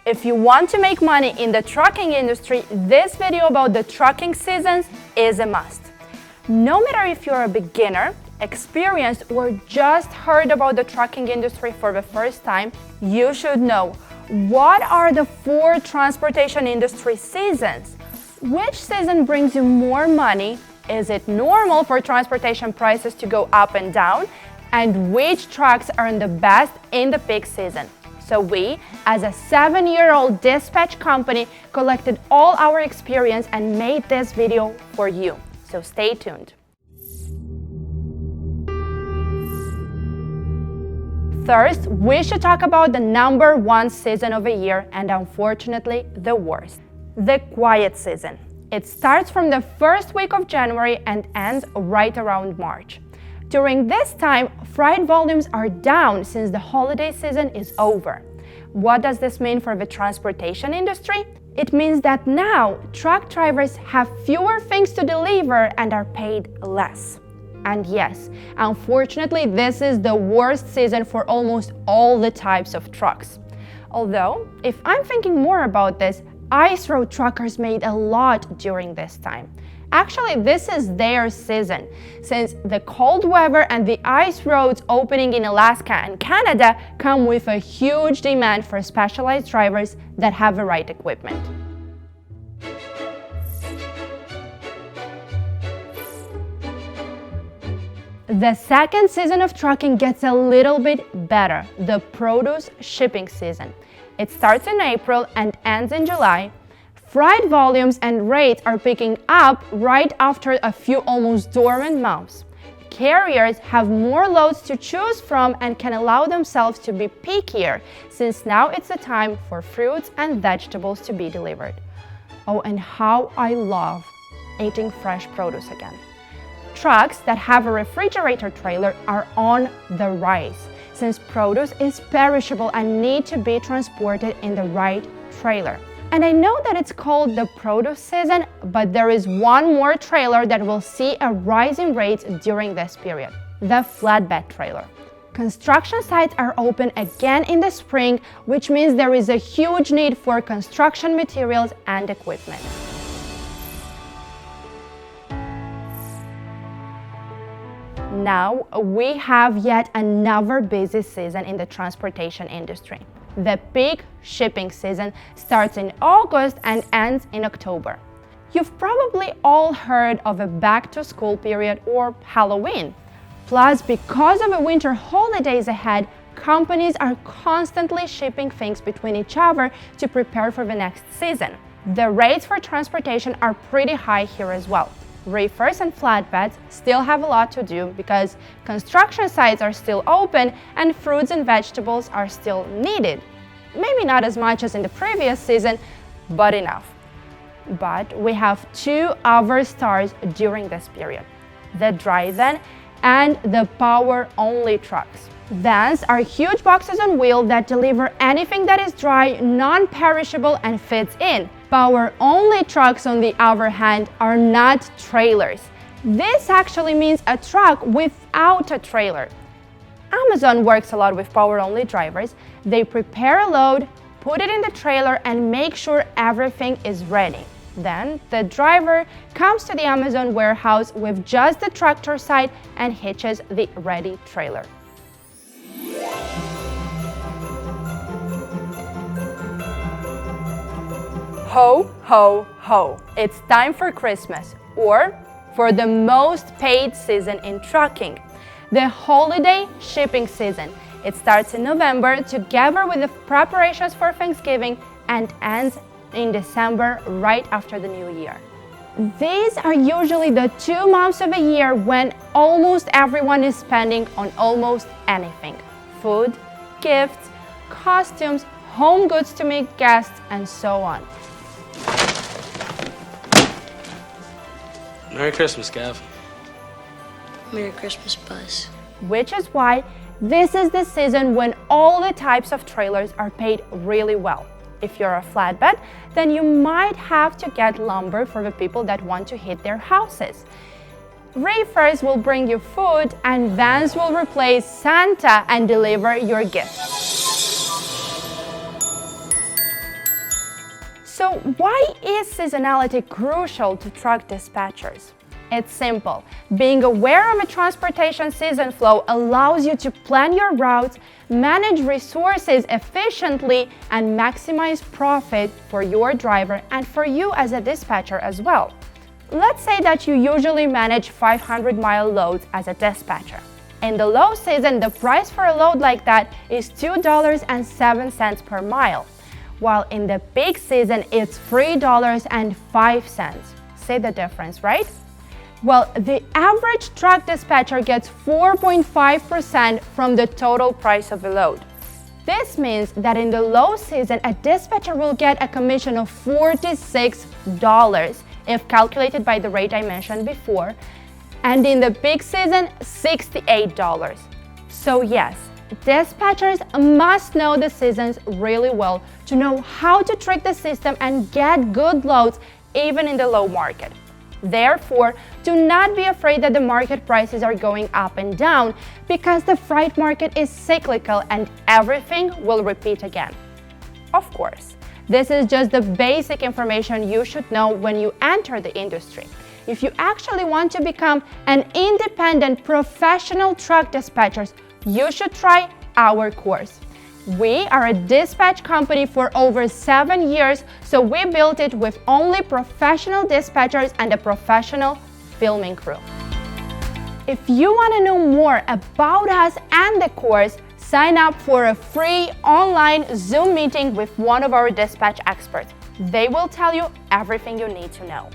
If you want to make money in the trucking industry, this video about the trucking seasons is a must. No matter if you're a beginner, experienced, or just heard about the trucking industry for the first time, you should know what are the 4 transportation industry seasons. Which season brings you more money? Is it normal for transportation prices to go up and down? And which trucks earn the best in the peak season? So we, as a 7-year-old dispatch company, collected all our experience and made this video for you. So stay tuned. First, we should talk about the number 1 season of a year and unfortunately the worst. The quiet season. It starts from the first week of January and ends right around March. During this time, freight volumes are down since the holiday season is over. What does this mean for the transportation industry? It means that now truck drivers have fewer things to deliver and are paid less. And yes, unfortunately, this is the worst season for almost all the types of trucks. Although, if I'm thinking more about this, ice road truckers made a lot during this time. Actually, this is their season, since the cold weather and the ice roads opening in Alaska and Canada come with a huge demand for specialized drivers that have the right equipment. The second season of trucking gets a little bit better, the produce shipping season. It starts in April and ends in July. Freight volumes and rates are picking up right after a few almost dormant months. Carriers have more loads to choose from and can allow themselves to be pickier, since now it's the time for fruits and vegetables to be delivered. Oh, and how I love eating fresh produce again. Trucks that have a refrigerator trailer are on the rise, since produce is perishable and need to be transported in the right trailer. And I know that it's called the produce season, but there is one more trailer that will see a rise in rates during this period, the flatbed trailer. Construction sites are open again in the spring, which means there is a huge need for construction materials and equipment. Now we have yet another busy season in the transportation industry. The peak shipping season starts in August and ends in October. You've probably all heard of a back-to-school period or Halloween. Plus, because of the winter holidays ahead, companies are constantly shipping things between each other to prepare for the next season. The rates for transportation are pretty high here as well. Reefers and flatbeds still have a lot to do because construction sites are still open and fruits and vegetables are still needed. Maybe not as much as in the previous season, but enough. But we have 2 other stars during this period: the dry van and the power-only trucks. Vans are huge boxes on wheels that deliver anything that is dry, non-perishable, and fits in. Power-only trucks, on the other hand, are not trailers. This actually means a truck without a trailer. Amazon works a lot with power-only drivers. They prepare a load, put it in the trailer, and make sure everything is ready. Then the driver comes to the Amazon warehouse with just the tractor side and hitches the ready trailer. Ho, ho, ho. It's time for Christmas, or for the most paid season in trucking, the holiday shipping season. It starts in November together with the preparations for Thanksgiving and ends in December right after the New Year. These are usually the 2 months of a year when almost everyone is spending on almost anything: food, gifts, costumes, home goods to meet guests, and so on. Merry Christmas, Gav. Merry Christmas, Buzz. Which is why this is the season when all the types of trailers are paid really well. If you're a flatbed, then you might have to get lumber for the people that want to heat their houses. Reefers will bring you food, and vans will replace Santa and deliver your gifts. So why is seasonality crucial to truck dispatchers? It's simple. Being aware of a transportation season flow allows you to plan your routes, manage resources efficiently, and maximize profit for your driver and for you as a dispatcher as well. Let's say that you usually manage 500-mile loads as a dispatcher. In the low season, the price for a load like that is $2.07 per mile, while in the peak season, it's $3.05. See the difference, right? Well, the average truck dispatcher gets 4.5% from the total price of a load. This means that in the low season, a dispatcher will get a commission of $46 if calculated by the rate I mentioned before, and in the peak season, $68. So yes, dispatchers must know the seasons really well to know how to trick the system and get good loads even in the low market. Therefore, do not be afraid that the market prices are going up and down, because the freight market is cyclical and everything will repeat again. Of course, this is just the basic information you should know when you enter the industry. If you actually want to become an independent professional truck dispatcher, you should try our course. We are a dispatch company for over 7 years, so we built it with only professional dispatchers and a professional filming crew. If you want to know more about us and the course, sign up for a free online Zoom meeting with one of our dispatch experts. They will tell you everything you need to know.